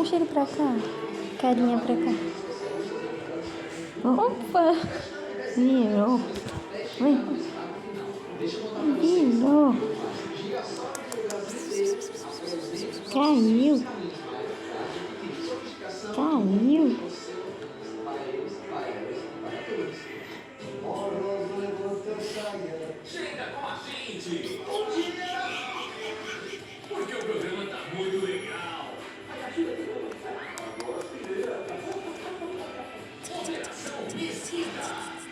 Puxa ele pra cá. Carinha pra cá. Opa! Virou. Virou. Caiu. Caiu. Chega com a gente! Porque o programa tá muito legal! Operação Mesquita!